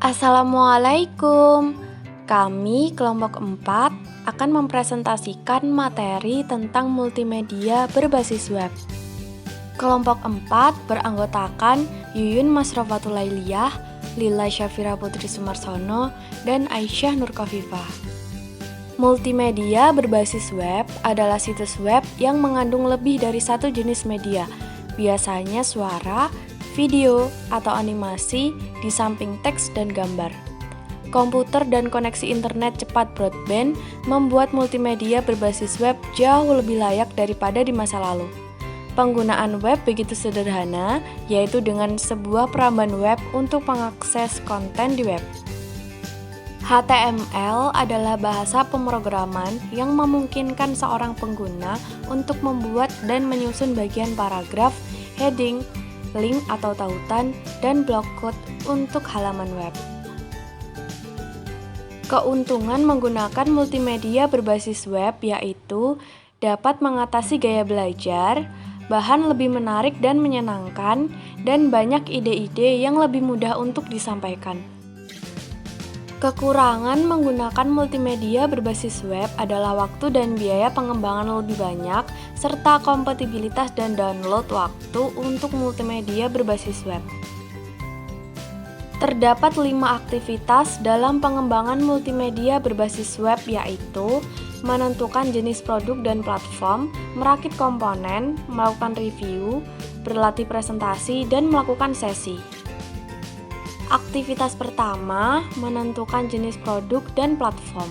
Assalamualaikum. Kami kelompok 4 akan mempresentasikan materi tentang multimedia berbasis web. Kelompok 4 beranggotakan Yuyun Masrofatul Lailiyah, Lila Syafira Putri Sumarsono, dan Aisyah Nurkofifah. Multimedia berbasis web adalah situs web yang mengandung lebih dari satu jenis media, biasanya suara, video, atau animasi di samping teks dan gambar. Komputer dan koneksi internet cepat broadband membuat multimedia berbasis web jauh lebih layak daripada di masa lalu. Penggunaan web begitu sederhana, yaitu dengan sebuah peramban web untuk mengakses konten di web. HTML adalah bahasa pemrograman yang memungkinkan seorang pengguna untuk membuat dan menyusun bagian paragraf, heading, link atau tautan, dan block code untuk halaman web. Keuntungan menggunakan multimedia berbasis web yaitu dapat mengatasi gaya belajar, bahan lebih menarik dan menyenangkan, dan banyak ide-ide yang lebih mudah untuk disampaikan. Kekurangan menggunakan multimedia berbasis web adalah waktu dan biaya pengembangan lebih banyak, serta kompatibilitas dan download waktu untuk multimedia berbasis web. Terdapat 5 aktivitas dalam pengembangan multimedia berbasis web yaitu menentukan jenis produk dan platform, merakit komponen, melakukan review, berlatih presentasi, dan melakukan sesi. Aktivitas pertama, menentukan jenis produk dan platform.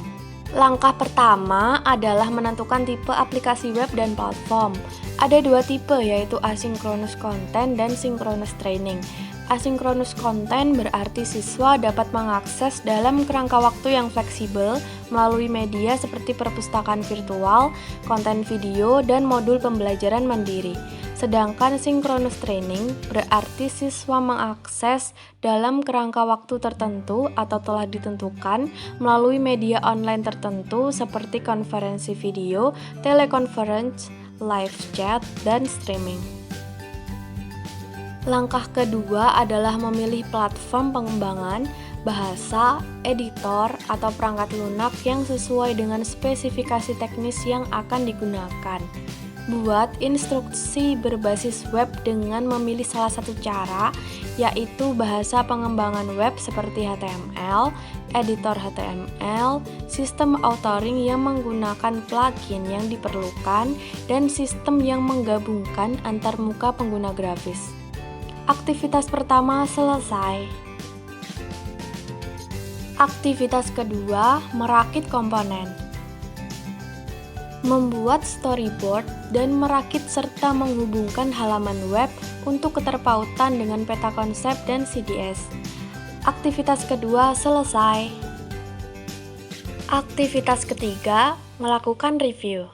Langkah pertama adalah menentukan tipe aplikasi web dan platform. Ada 2 tipe, yaitu asynchronous content dan synchronous training. Asynchronous content berarti siswa dapat mengakses dalam kerangka waktu yang fleksibel melalui media seperti perpustakaan virtual, konten video, dan modul pembelajaran mandiri. Sedangkan synchronous training berarti siswa mengakses dalam kerangka waktu tertentu atau telah ditentukan melalui media online tertentu seperti konferensi video, teleconference, live chat, dan streaming. Langkah kedua adalah memilih platform pengembangan, bahasa, editor, atau perangkat lunak yang sesuai dengan spesifikasi teknis yang akan digunakan. Buat instruksi berbasis web dengan memilih salah satu cara, yaitu bahasa pengembangan web seperti HTML, editor HTML, sistem authoring yang menggunakan plugin yang diperlukan, dan sistem yang menggabungkan antar muka pengguna grafis. Aktivitas pertama selesai. Aktivitas kedua, merakit komponen. Membuat storyboard dan merakit serta menghubungkan halaman web untuk keterpautan dengan peta konsep dan CDS. Aktivitas kedua selesai. Aktivitas ketiga, melakukan review.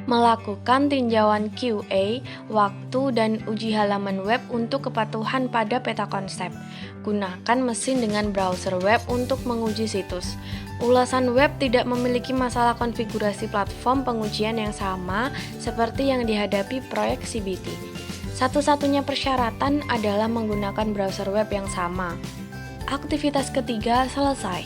Melakukan tinjauan QA, waktu, dan uji halaman web untuk kepatuhan pada peta konsep. Gunakan mesin dengan browser web untuk menguji situs. Ulasan web tidak memiliki masalah konfigurasi platform pengujian yang sama seperti yang dihadapi proyek CBT. Satu-satunya persyaratan adalah menggunakan browser web yang sama. Aktivitas ketiga selesai.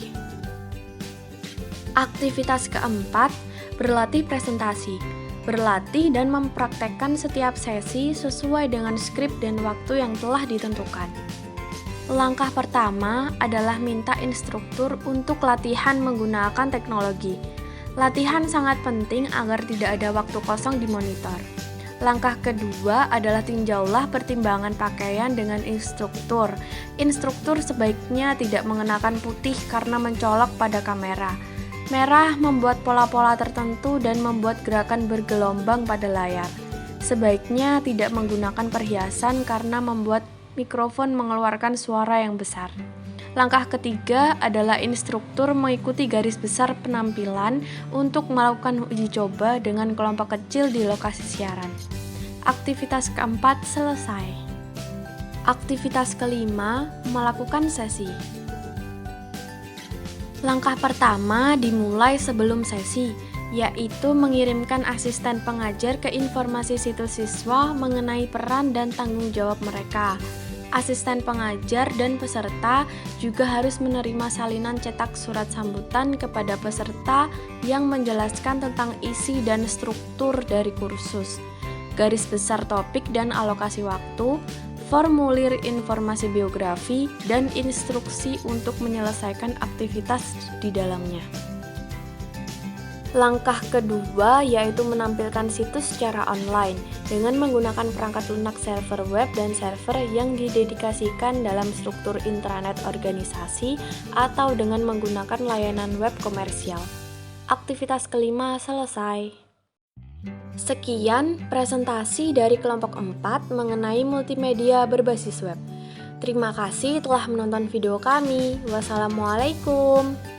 Aktivitas keempat, berlatih presentasi. Berlatih dan mempraktekkan setiap sesi sesuai dengan skrip dan waktu yang telah ditentukan. Langkah pertama adalah minta instruktur untuk latihan menggunakan teknologi. Latihan sangat penting agar tidak ada waktu kosong di monitor. Langkah kedua adalah tinjaulah pertimbangan pakaian dengan instruktur. Instruktur sebaiknya tidak mengenakan putih karena mencolok pada kamera. Merah membuat pola-pola tertentu dan membuat gerakan bergelombang pada layar. Sebaiknya tidak menggunakan perhiasan karena membuat mikrofon mengeluarkan suara yang besar. Langkah ketiga adalah instruktur mengikuti garis besar penampilan untuk melakukan uji coba dengan kelompok kecil di lokasi siaran. Aktivitas keempat selesai. Aktivitas kelima, melakukan sesi. Langkah pertama dimulai sebelum sesi, yaitu mengirimkan asisten pengajar ke informasi situs siswa mengenai peran dan tanggung jawab mereka. Asisten pengajar dan peserta juga harus menerima salinan cetak surat sambutan kepada peserta yang menjelaskan tentang isi dan struktur dari kursus, garis besar topik dan alokasi waktu, formulir informasi biografi, dan instruksi untuk menyelesaikan aktivitas di dalamnya. Langkah kedua yaitu menampilkan situs secara online dengan menggunakan perangkat lunak server web dan server yang didedikasikan dalam struktur intranet organisasi atau dengan menggunakan layanan web komersial. Aktivitas kelima selesai. Sekian presentasi dari kelompok 4 mengenai multimedia berbasis web. Terima kasih telah menonton video kami. Wassalamualaikum.